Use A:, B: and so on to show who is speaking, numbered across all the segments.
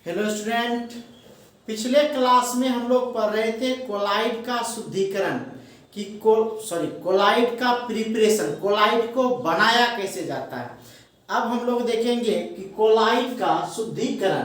A: Hello student, पिछले class में हम लोग पढ़ रहे थे कोलाइड का शुद्धिकरण कि कोलाइड का प्रिपरेशन, कोलाइड को बनाया कैसे जाता है। अब हम लोग देखेंगे कि कोलाइड का शुद्धिकरण,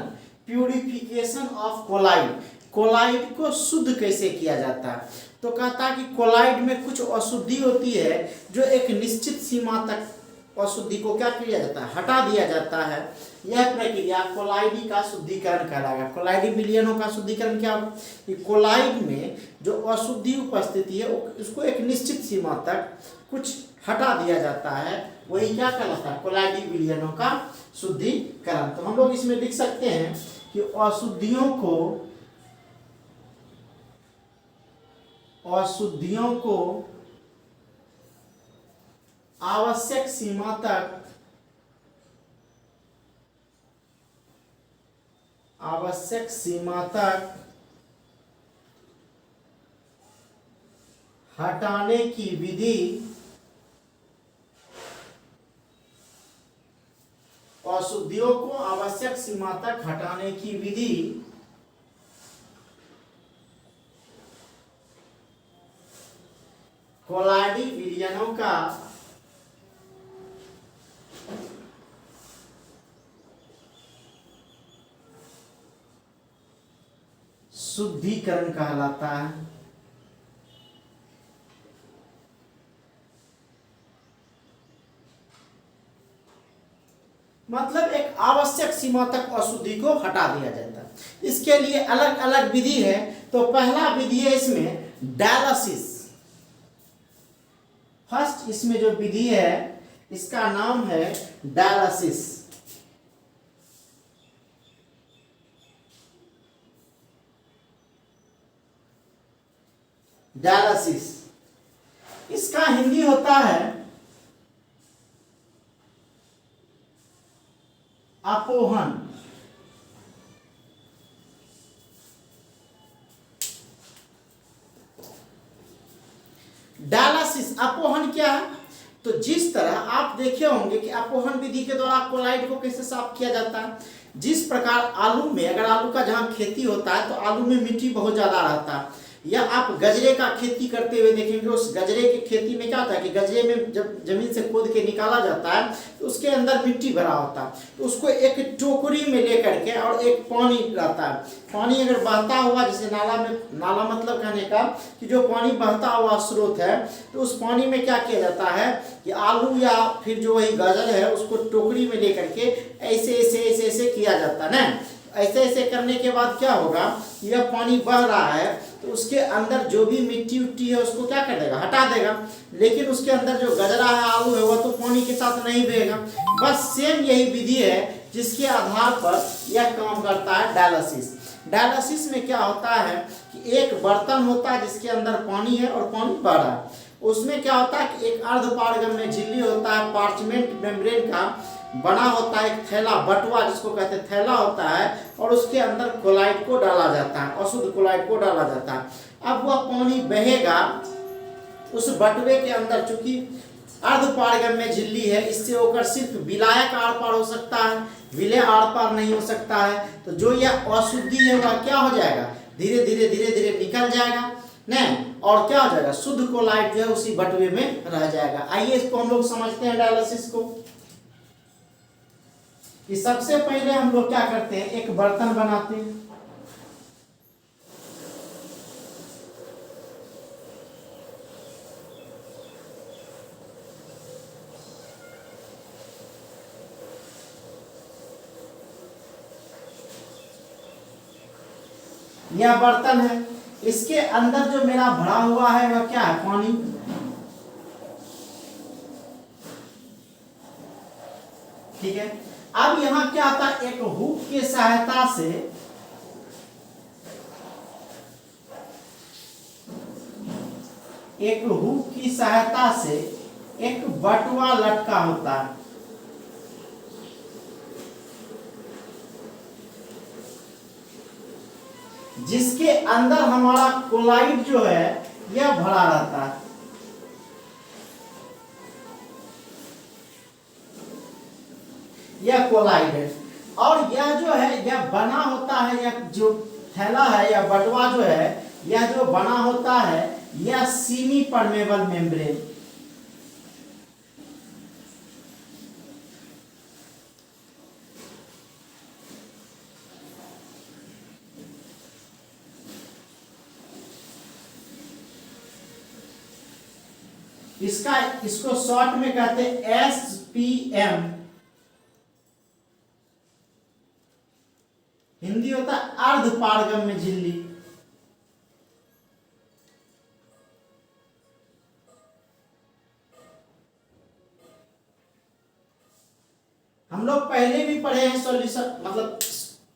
A: प्यूरिफिकेशन ऑफ कोलाइड, कोलाइड को शुद्ध कैसे किया जाता है। तो कहता है कि कोलाइड में कुछ अशुद्धि होती है जो एक निश्चित सीमा तक अशुद्धि को क्या किया जाता है, हटा दिया जाता है। यह प्रक्रिया कोलाइडी का शुद्धिकरण कहलाएगा। कोलाइडी विलयनों का शुद्धिकरण क्या होगा कि कोलाइड में जो अशुद्धि उपस्थिति है उसको एक निश्चित सीमा तक कुछ हटा दिया जाता है, वही क्या कहलाता है, कोलाइडी विलयनों का शुद्धिकरण। तो हम लोग इसमें लिख सकते हैं कि अशुद्धियों को आवश्यक सीमा तक हटाने की विधि अशुद्धियों को आवश्यक सीमा तक हटाने की विधि कोलाइडी विलयनों का शुद्धिकरण कहलाता है। मतलब एक आवश्यक सीमा तक अशुद्धि को हटा दिया जाता है। इसके लिए अलग अलग विधि है। तो पहला विधि है इसमें डायलिसिस। फर्स्ट इसमें जो विधि है इसका नाम है डायलिसिस। डायलिसिस इसका हिंदी होता है अपोहन। डायलिसिस अपोहन क्या है? तो जिस तरह आप देखे होंगे कि अपोहन विधि के द्वारा कोलाइड को कैसे साफ किया जाता है। जिस प्रकार आलू में, अगर आलू का जहां खेती होता है तो आलू में मिट्टी बहुत ज्यादा रहता है, या आप गजरे का खेती करते हुए देखेंगे, उस गजरे की खेती में क्या होता है कि गजरे में जब जमीन से खोद के निकाला जाता है तो उसके अंदर मिट्टी भरा होता है। तो उसको एक टोकरी में लेकर के, और एक पानी रहता है, पानी अगर बहता हुआ, जैसे नाला में, नाला मतलब कहने का कि जो पानी बहता हुआ स्रोत है, तो उस पानी में क्या किया जाता है कि आलू या फिर जो वही गाजर है उसको टोकरी में लेकर के ऐसे ऐसे ऐसे ऐसे किया जाता है ना। ऐसे ऐसे करने के बाद क्या होगा, यह पानी बह रहा है तो उसके अंदर जो भी मिट्टी उट्टी है उसको क्या कर देगा, हटा देगा। लेकिन उसके अंदर जो गजरा है, आलू है, वह तो पानी के साथ नहीं बहेगा। बस सेम यही विधि है जिसके आधार पर यह काम करता है डायलिसिस। डायलिसिस में क्या होता है कि एक बर्तन होता है जिसके अंदर पानी है और पानी बह रहा है। उसमें क्या होता है कि एक अर्धपारगम्य झिल्ली होता है, पार्चमेंट मेम्ब्रेन का बना होता है, एक थैला, बटुआ जिसको कहते हैं, थैला होता है, और उसके अंदर कोलाइड को डाला जाता है, अशुद्ध कोलाइड को डाला जाता है। अब वह पानी बहेगा उस बटुए के अंदर, चूंकि अर्धपारगम्य झिल्ली है, इससे होकर सिर्फ विलायक आर पार हो सकता है, विलय आर पार नहीं हो सकता है। तो जो यह अशुद्धि है वह क्या हो जाएगा, धीरे धीरे धीरे धीरे निकल जाएगा नहीं, और क्या हो जाएगा, शुद्ध कोलाइड जो है उसी बटुए में रह जाएगा। आइए इसको हम लोग समझते हैं डायलिसिस को। कि सबसे पहले हम लोग क्या करते हैं, एक बर्तन बनाते हैं। यह बर्तन है, इसके अंदर जो मेरा भरा हुआ है वह क्या है, पानी। ठीक है, अब यहां क्या आता है, एक हुक की सहायता से एक बटुआ लटका होता है। जिसके अंदर हमारा कोलाइड जो है यह भरा रहता है। यह कोलाइड है। और यह जो है यह बना होता है, यह जो थैला है या बटवा जो है यह जो बना होता है यह सेमी परमेबल मेम्ब्रेन। इसको शॉर्ट में कहते हैं SPM, हिंदी होता है अर्ध पारगम्य झिल्ली। हम लोग पहले भी पढ़े हैं सॉल्यूशन, मतलब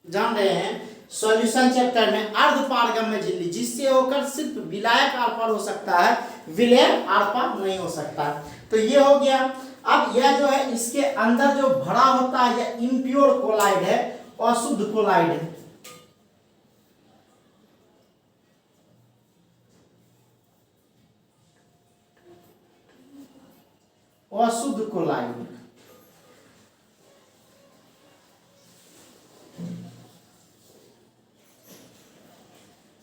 A: जान रहे हैं सॉल्यूशन चैप्टर में अर्ध पारगम्य झिल्ली, जिससे होकर सिर्फ विलायक आर पार हो सकता है, विलय आर पार नहीं हो सकता। तो ये हो गया। अब यह जो है इसके अंदर जो भरा होता है यह इम्प्योर कोलाइड है, अशुद्ध कोलाइड है। अशुद्ध कोलाइड,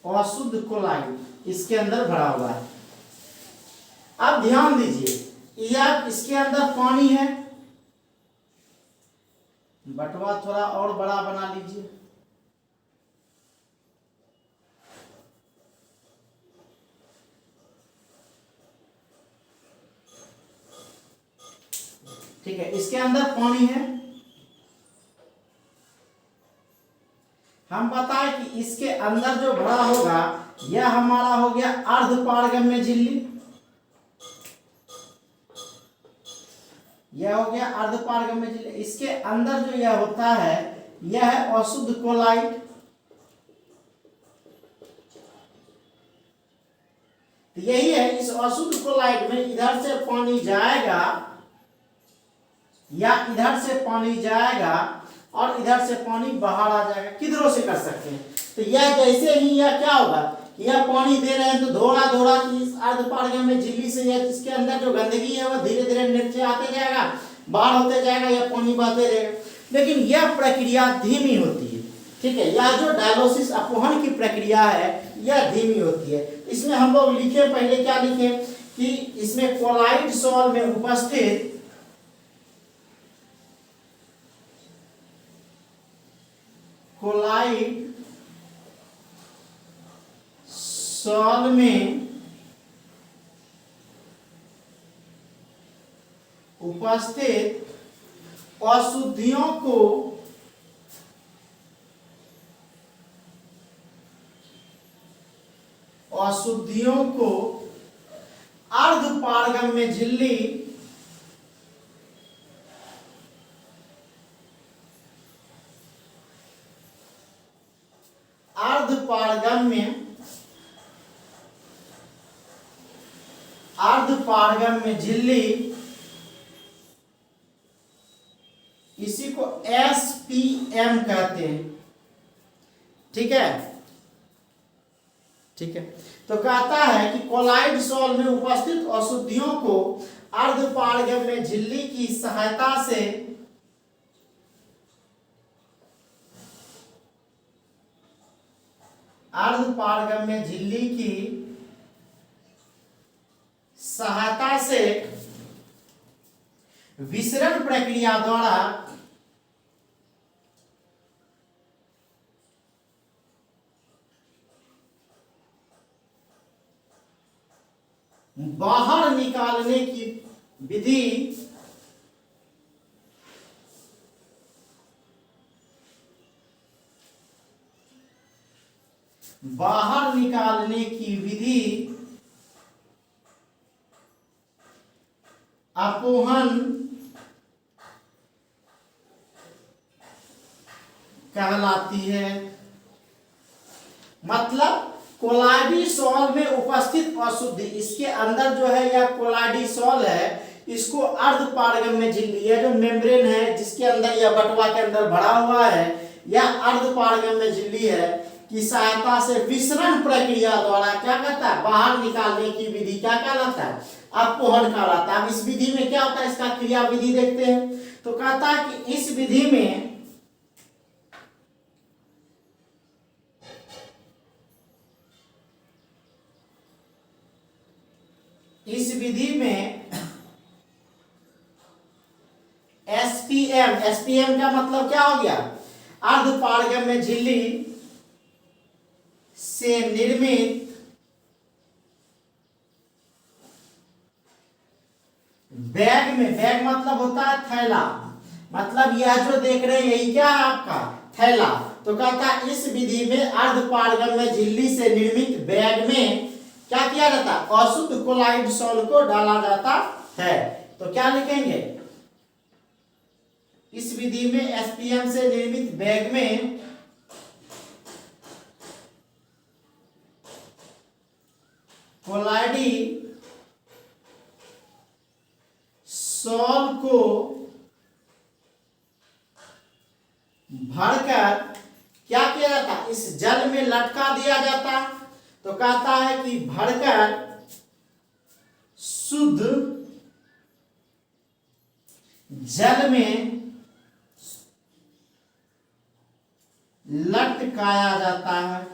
A: अशुद्ध कोलाइड इसके अंदर भरा हुआ है। अब ध्यान दीजिए यह इसके अंदर पानी है, बटवा थोड़ा और बड़ा बना लीजिए। ठीक है, इसके अंदर पानी है। हम बताएं कि इसके अंदर जो भरा होगा यह हमारा हो गया अर्ध पारगम्य झिल्ली, यह हो गया अर्ध पारगम्य झिल्ली। इसके अंदर जो यह होता है यह है अशुद्ध कोलाइड। तो यही है, इस अशुद्ध कोलाइड में इधर से पानी जाएगा या इधर से पानी जाएगा और इधर से पानी बाहर आ जाएगा, किधरों से कर सकते हैं। तो यह जैसे ही यह क्या होगा, यह पानी दे रहे हैं तो धोड़ा धोड़ा इस अर्ध पारगम्य झिल्ली से यह इसके अंदर जो गंदगी है वह धीरे धीरे नीचे आते जाएगा, बाहर होते जाएगा, यह पानी बहते रहेगा। लेकिन यह प्रक्रिया धीमी होती है। ठीक है, यह जो डायलिसिस अपवहन की प्रक्रिया है यह धीमी होती है। इसमें हम लोग लिखे, पहले क्या लिखे कि इसमें कोलाइड सॉल में उपस्थित कोलाइड सॉल में उपस्थित अशुद्धियों को अर्ध पारगम्य झिल्ली अर्ध पारगम्य झिल्ली इसी को SPM कहते हैं। ठीक है, ठीक है। तो कहता है कि कोलाइड सॉल में उपस्थित अशुद्धियों को अर्ध पारगम्य झिल्ली की सहायता से अर्ध पारगम्य झिल्ली की सहायता से विसरण प्रक्रिया द्वारा बाहर निकालने की विधि अपवहन कहलाती है। मतलब कोलाइडी सॉल में उपस्थित अशुद्धि, इसके अंदर जो है यह कोलाइडी सॉल है, इसको अर्ध पारगम्य झिल्ली, यह जो मेम्ब्रेन है जिसके अंदर यह बटवा के अंदर भरा हुआ है, यह अर्ध पारगम्य झिल्ली है की सहायता से विसरण प्रक्रिया द्वारा क्या कहता है, बाहर निकालने की विधि क्या कहलाता है, अपवहन कहलाता है। अब इस विधि में क्या होता है, इसका क्रिया विधि देखते हैं। तो कहता है कि इस विधि में एसपीएम, एसपीएम का मतलब क्या हो गया, अर्धपारगम्य झिल्ली से निर्मित बैग में, बैग मतलब होता है थैला, मतलब यह जो देख रहे हैं यही क्या है आपका थैला। तो कहता है इस विधि में अर्धपारगम्य झिल्ली से निर्मित बैग में क्या किया जाता है, अशुद्ध कोलाइड सॉल्ट को डाला जाता है। तो क्या लिखेंगे, इस विधि में एसपीएम से निर्मित बैग में कोलाइडी सॉल्ट को भरकर क्या किया जाता है, इस जल में लटका दिया जाता। तो कहता है कि भरकर शुद्ध जल में लटकाया जाता है।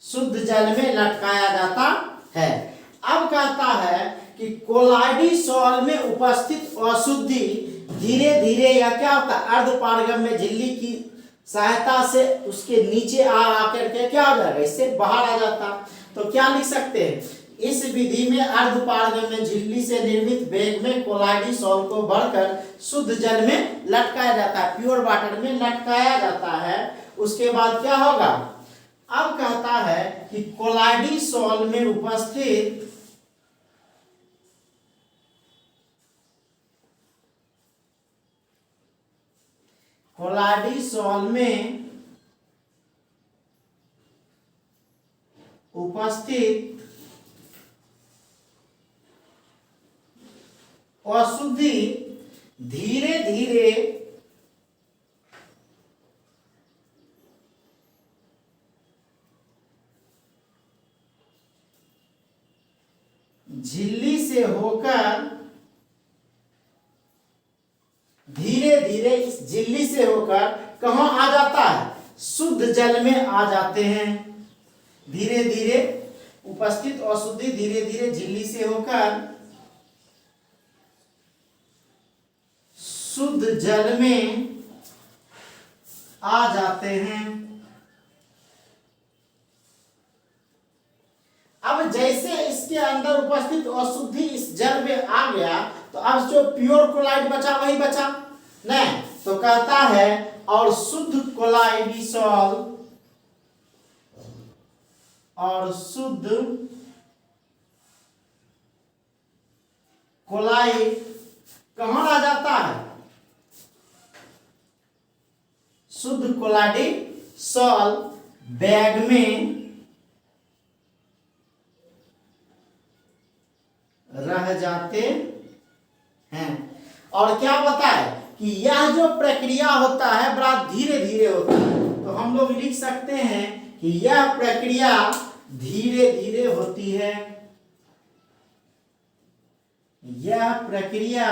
A: शुद्ध जल में लटकाया जाता है। अब कहता है कि कोलाइडी सॉल में उपस्थित अशुद्धि धीरे धीरे या क्या होता है, अर्धपारगम्य झिल्ली की सहायता से उसके नीचे आकर के क्या हो जाएगा, इससे बाहर आ जाता। तो क्या लिख सकते हैं, इस विधि में अर्धपारगम्य झिल्ली से निर्मित बैग में कोलाइडी सॉल को भरकर शुद्ध जल में लटकाया जाता है, प्योर वाटर में लटकाया जाता है। उसके बाद क्या होगा, अब कहता है कि कोलाइडी सॉल में उपस्थित कोलाइडी सॉल में उपस्थित अशुद्धि धीरे धीरे झिल्ली से होकर धीरे धीरे इस झिल्ली से होकर कहां आ जाता है, शुद्ध जल में आ जाते हैं। धीरे धीरे उपस्थित अशुद्धि धीरे धीरे झिल्ली से होकर शुद्ध जल में आ जाते हैं। अब जैसे इसके अंदर उपस्थित अशुद्धि इस जल में आ गया, तो अब जो प्योर कोलाइड बचा वही बचा नहीं। तो कहता है और शुद्ध कोलाइडिसॉल और शुद्ध कोलाइड कहां आ जाता है, शुद्ध कोलाइडिसॉल बैग में रह जाते हैं। और क्या बताए कि यह जो प्रक्रिया होता है बड़ा धीरे धीरे होता है। तो हम लोग लिख सकते हैं कि यह प्रक्रिया धीरे धीरे होती है। यह प्रक्रिया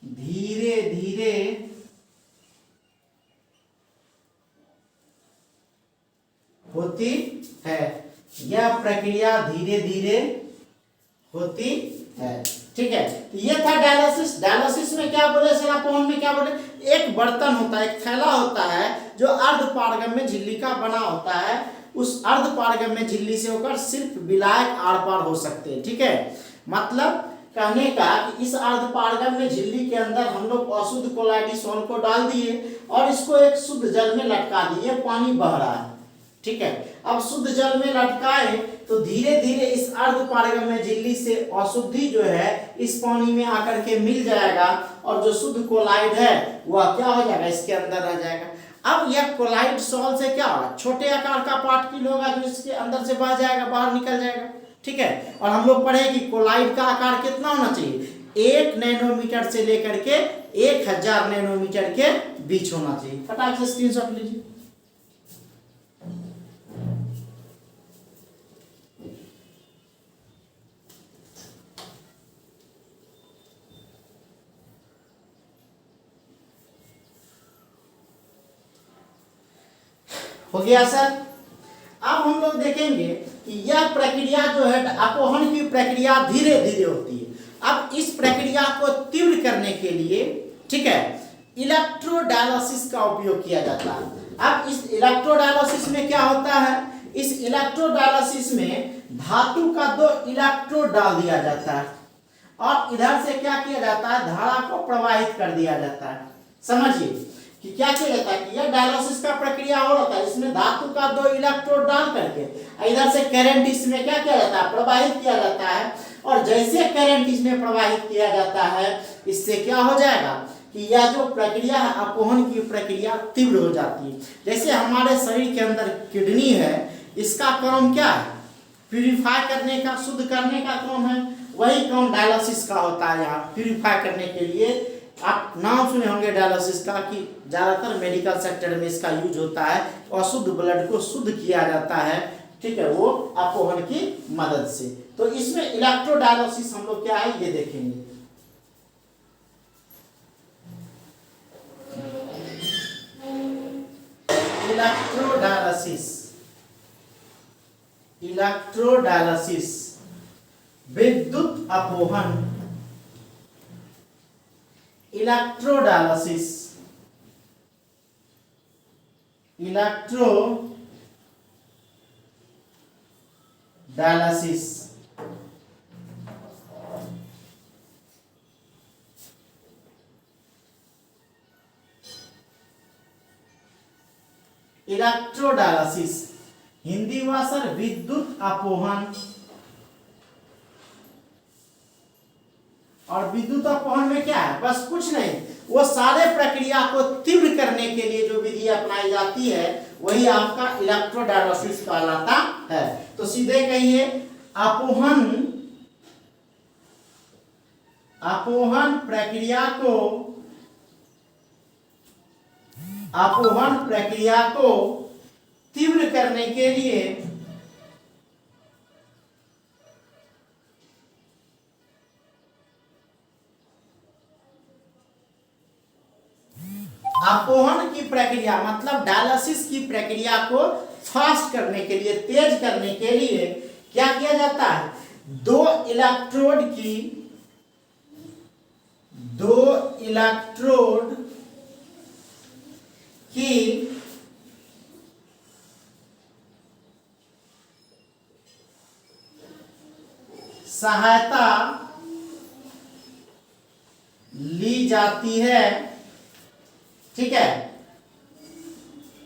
A: धीरे धीरे होती है। यह प्रक्रिया धीरे धीरे होती है। ठीक है, तो ये था डायलिसिस। डायलिसिस में क्या बोले, सेलापोन में क्या बोले, एक बर्तन होता है, एक थैला होता है जो अर्धपारगम्य झिल्ली का बना होता है। उस अर्धपारगम्य झिल्ली से होकर सिर्फ विलायक आर पार हो सकते हैं। ठीक है, मतलब कहने का कि इस अर्धपारगम्य झिल्ली के अंदर हम लोग अशुद्ध कोलाइडिसॉल को डाल दिए और इसको एक शुद्ध जल में लटका दिए, पानी बह रहा है। ठीक है, अब शुद्ध जल में लटकाए तो धीरे धीरे इस अर्धपारगम्य झिल्ली से अशुद्धि जो है इस पानी में आकर के मिल जाएगा और जो शुद्ध कोलाइड है वह क्या हो जाएगा, इसके अंदर रह जाएगा। अब यह कोलाइड सॉल से क्या होगा, छोटे आकार का पार्टिकल होगा जो इसके अंदर से बह जाएगा, बाहर निकल जाएगा। ठीक है, और हम लोग पढ़े कि कोलाइड का आकार कितना होना चाहिए, 1 नैनोमीटर से लेकर के 1000 नैनोमीटर के बीच होना चाहिए। फटाक से स्क्रीनशॉट लीजिए। हो गया सर। अब हम लोग देखेंगे कि कि यह प्रक्रिया जो है अपोहन की प्रक्रिया धीरे धीरे होती है। अब इस प्रक्रिया को तीव्र करने के लिए, ठीक है, इलेक्ट्रोडायलिसिस का उपयोग किया जाता है। अब इस इलेक्ट्रोडायलिसिस में क्या होता है, इस इलेक्ट्रोडायलिसिस में धातु का 2 इलेक्ट्रोड डाल दिया जाता है और इधर से क्या किया जाता है, धारा को प्रवाहित कर दिया जाता है। समझिए कि क्या किया जाता है कि यह डायलिसिस का प्रक्रिया हो रहा है, इसमें धातु का 2 इलेक्ट्रोड डाल करके इधर से करंट इसमें क्या किया जाता है, प्रवाहित किया जाता है। और जैसे करंट इसमें प्रवाहित किया जाता है, इससे क्या हो जाएगा कि यह जो प्रक्रिया है अपोहन की प्रक्रिया तीव्र हो जाती है। जैसे हमारे शरीर के अंदर किडनी है, इसका काम क्या है, प्यूरिफाई करने का, शुद्ध करने का काम है। वही काम डायलिसिस का होता है। यहाँ प्यूरिफाई करने के लिए आप नाम सुने होंगे डायलिसिस का, कि ज़्यादातर मेडिकल सेक्टर में इसका यूज होता है। अशुद्ध ब्लड को शुद्ध किया जाता है, ठीक है, वो अपोहन की मदद से। तो इसमें इलेक्ट्रोडायलिसिस हम लोग क्या है ये देखेंगे। इलेक्ट्रोडायलिसिस, इलेक्ट्रोडायलिसिस विद्युत अपोहन, इलेक्ट्रोडायलिसिस, इलेक्ट्रोडायलिसिस इलेक्ट्रोडायलिसिस हिंदी हुआ सर विद्युत अपोहन। और विद्युत अपोहन में क्या है, बस कुछ नहीं, वो सारे प्रक्रिया को तीव्र करने के लिए जो विधि अपनाई जाती है वही आपका इलेक्ट्रोडायलिसिस कहलाता है। तो सीधे कहिए अपोहन, अपोहन प्रक्रिया को, अपोहन प्रक्रिया को तीव्र करने के लिए अपोहन की प्रक्रिया मतलब डायलिसिस की प्रक्रिया को फास्ट करने के लिए, तेज करने के लिए क्या किया जाता है, 2 इलेक्ट्रोड की, 2 इलेक्ट्रोड की सहायता ली जाती है। ठीक है,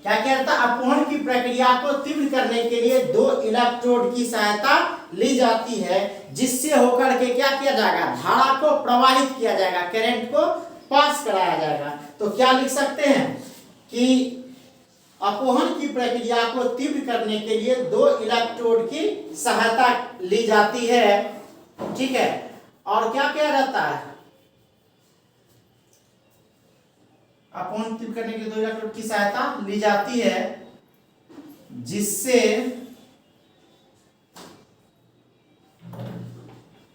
A: क्या कहता है, अपोहन की प्रक्रिया को तीव्र करने के लिए 2 इलेक्ट्रोड की सहायता ली जाती है, जिससे होकर के क्या किया जाएगा, धारा को प्रवाहित किया जाएगा, करंट को पास कराया जाएगा। तो क्या लिख सकते हैं कि अपोहन की प्रक्रिया को तीव्र करने के लिए 2 इलेक्ट्रोड की सहायता ली जाती है। ठीक है, और क्या किया जाता है, अपोहन तीव्र करने के लिए 2 इलेक्ट्रोड की सहायता ली जाती है, जिससे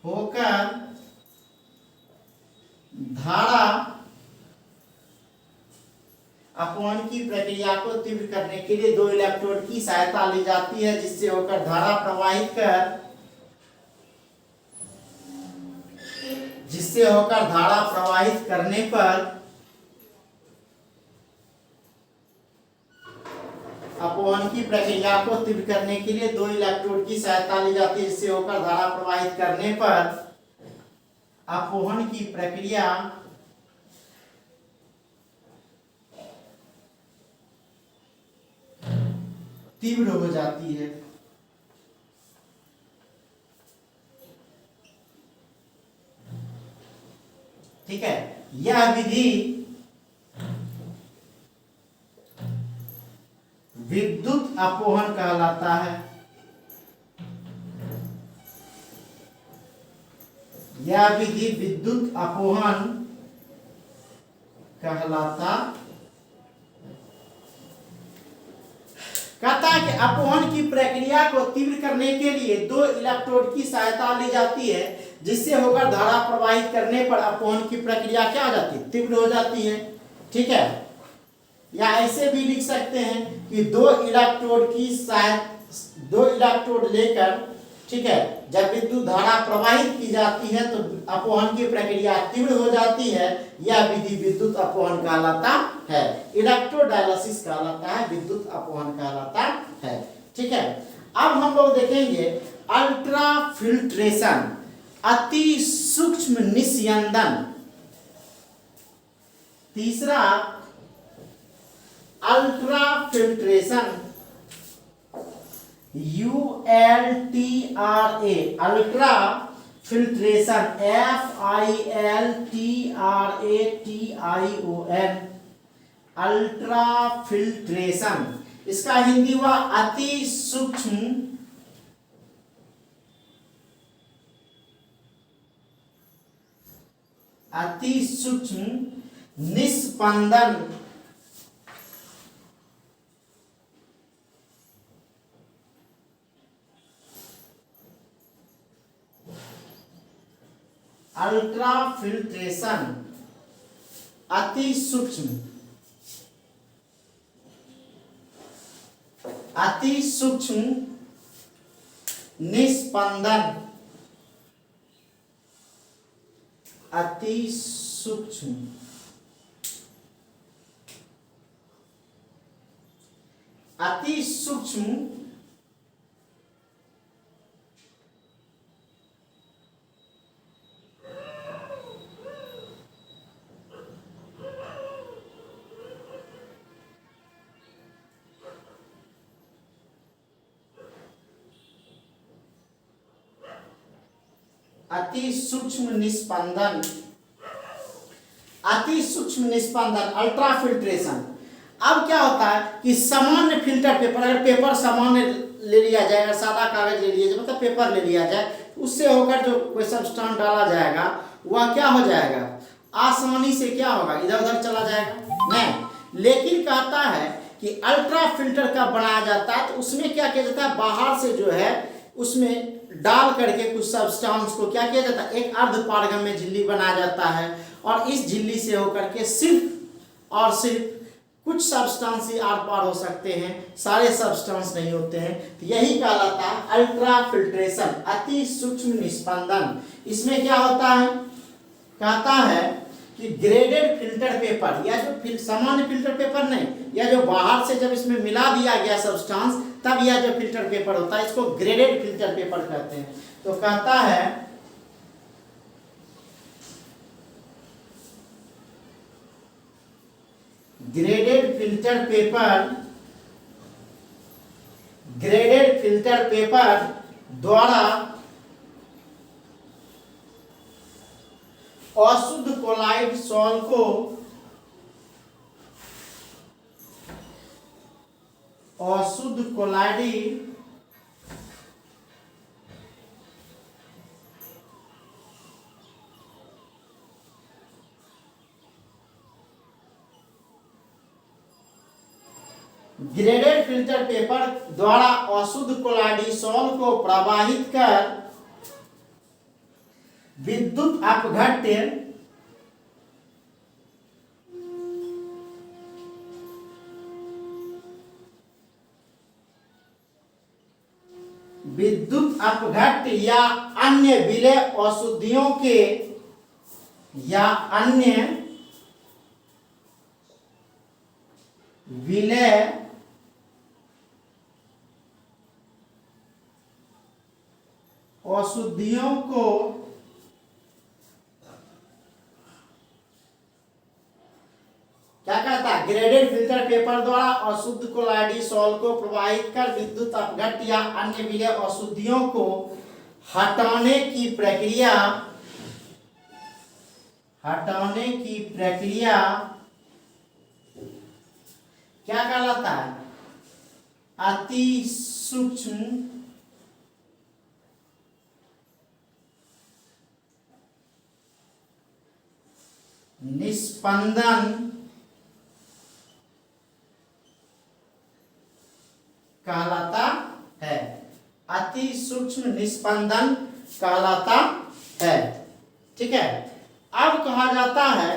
A: होकर धारा, अपोहन की प्रक्रिया को तीव्र करने के लिए 2 इलेक्ट्रोड की सहायता ली जाती है, जिससे होकर धारा प्रवाहित कर, जिससे होकर धारा प्रवाहित करने पर अपोहन की प्रक्रिया को तीव्र करने के लिए 2 इलेक्ट्रोड की सहायता ली जाती है, जिससे होकर धारा प्रवाहित करने पर अपोहन की प्रक्रिया तीव्र हो जाती है। ठीक है, यह विधि विद्युत अपोहन कहलाता है। यह विधि विद्युत अपोहन कहलाता। कहता है कि अपोहन की प्रक्रिया को तीव्र करने के लिए 2 इलेक्ट्रोड की सहायता ली जाती है, जिससे होकर धारा प्रवाहित करने पर अपोहन की प्रक्रिया क्या हो जाती है, तीव्र हो जाती है। ठीक है, या ऐसे भी लिख सकते हैं कि 2 इलेक्ट्रोड की दो इलेक्ट्रोड लेकर, ठीक है, जब विद्युत धारा प्रवाहित की जाती है तो अपवहन की प्रक्रिया तीव्र हो जाती है। यह विधि विद्युत अपवहन कहलाता है, इलेक्ट्रोडायलिसिस कहलाता है, विद्युत अपवहन कहलाता है। ठीक है, अब हम लोग देखेंगे अल्ट्रा फिल्ट्रेशन, अति सूक्ष्म निस्यंदन। तीसरा ultra filtration, ULTRA, ultra filtration, FILTRATION, ultra filtration. इसका हिंदी हुआ अति सूक्ष्म निस्पंदन। अल्ट्रा फिल्ट्रेशन, अति सूक्ष्म निस्पंदन, अति सूक्ष्म अल्ट्रा फिल्ट्रेशन। अब क्या होता है कि सामान्य फिल्टर पेपर, अगर पेपर सामान्य ले लिया जाए, अगर सादा कागज ले लिया जाए, मतलब पेपर ले लिया जाए, उससे होकर जो कोई सब्सटेंस डाला जाएगा वह क्या हो जाएगा, आसानी से क्या होगा, इधर उधर चला जाएगा नहीं। लेकिन कहता है कि अल्ट्रा फिल्टर का बनाया जाता है तो उसमें क्या किया जाता है, बाहर से जो है उसमें डाल करके कुछ सब्सटेंस को क्या किया जाता है, एक अर्धपारगम्य झिल्ली बनाया जाता है, और इस झिल्ली से होकर के सिर्फ और सिर्फ कुछ सब्सटेंस ही आर पार हो सकते हैं, सारे सब्सटेंस नहीं होते हैं। तो यही कहलाता है अल्ट्रा फिल्ट्रेशन, अति सूक्ष्म निस्पंदन। इसमें क्या होता है, कहता है कि ग्रेडेड फिल्टर पेपर, या जो सामान्य फिल्टर पेपर नहीं, या जो बाहर से जब इसमें मिला दिया गया सब्सटेंस तब यह जो फिल्टर पेपर होता है इसको ग्रेडेड फिल्टर पेपर कहते हैं। तो कहता है ग्रेडेड फिल्टर पेपर द्वारा अशुद्ध कोलाइड सॉल को ग्रेडेड फिल्टर पेपर द्वारा अशुद्ध कोलाइडसॉल को प्रवाहित कर विद्युत अपघट्य या अन्य विलय अशुद्धियों के विलय अशुद्धियों को क्या कहता है, ग्रेडेड फिल्टर पेपर द्वारा अशुद्ध कोलाइडसॉल को प्रवाहित कर विद्युत अपघट्य या अन्य विलय अशुद्धियों को हटाने की प्रक्रिया क्या कहलाता है, अति सूक्ष्म निस्पंदन कहलाता है, अति सूक्ष्म निस्पंदन कहलाता है। ठीक है, अब कहा जाता है,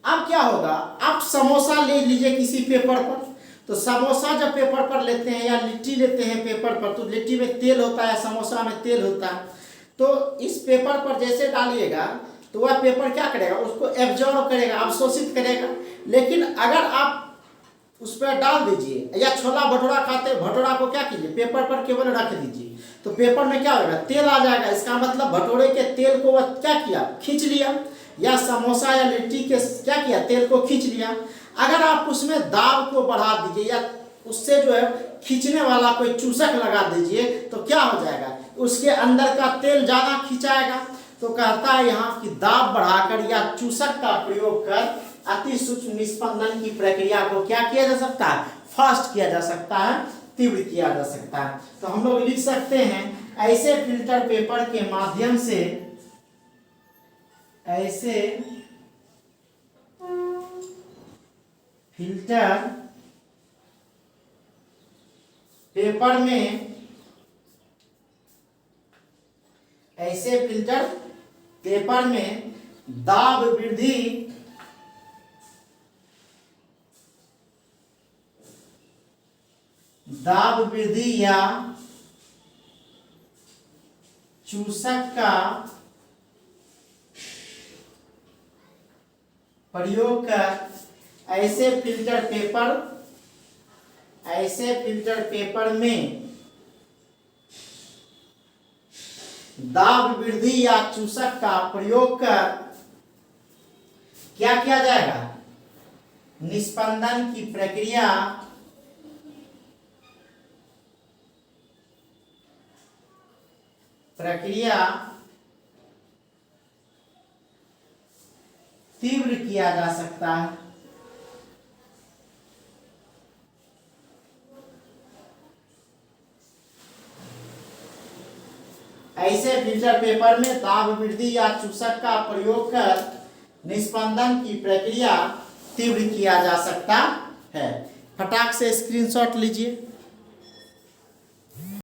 A: अब क्या होगा, आप समोसा ले लीजिए किसी पेपर पर, तो तो समोसा जब पेपर पर लेते हैं या लिट्टी लेते हैं पेपर पर, तो लिट्टी में तेल होता है, समोसा में तेल होता है। तो इस पेपर पर जैसे डालिएगा तो वह पेपर क्या करेगा, उसको एब्जॉर्ब करेगा, अवशोषित करेगा। लेकिन अगर आप उस पर डाल दीजिए, या छोला भटूरा खाते, भटूरा को क्या कीजिए, पेपर पर केवल रख दीजिए, तो पेपर में क्या होगा, तेल आ जाएगा। इसका मतलब भटूरे के तेल को वह क्या किया, खींच लिया, या समोसा या लिट्टी के क्या किया, तेल को खींच लिया। अगर आप उसमें दाब को बढ़ा दीजिए, या उससे जो है खींचने वाला कोई चूसक लगा दीजिए, तो क्या हो जाएगा, उसके अंदर का तेल ज़्यादा खिंचाएगा। तो कहता है यहाँ कि दाब बढ़ाकर या चूसक का प्रयोग कर अति सूक्ष्म निस्पंदन की प्रक्रिया को क्या किया जा सकता है, फास्ट किया जा सकता है, तीव्र किया जा सकता है। तो हम लोग लिख सकते हैं, ऐसे फिल्टर पेपर के माध्यम से, ऐसे फिल्टर पेपर में, ऐसे फिल्टर पेपर में दाब वृद्धि या चूसक का प्रयोग कर ऐसे फिल्टर पेपर में दाब वृद्धि या चूसक का प्रयोग कर क्या किया जाएगा, निस्पंदन की प्रक्रिया तीव्र किया जा सकता है। ऐसे फिल्टर पेपर में दाब वृद्धि या चूसक का प्रयोग कर निस्पंदन की प्रक्रिया तीव्र किया जा सकता है। फटाक से स्क्रीनशॉट लीजिए।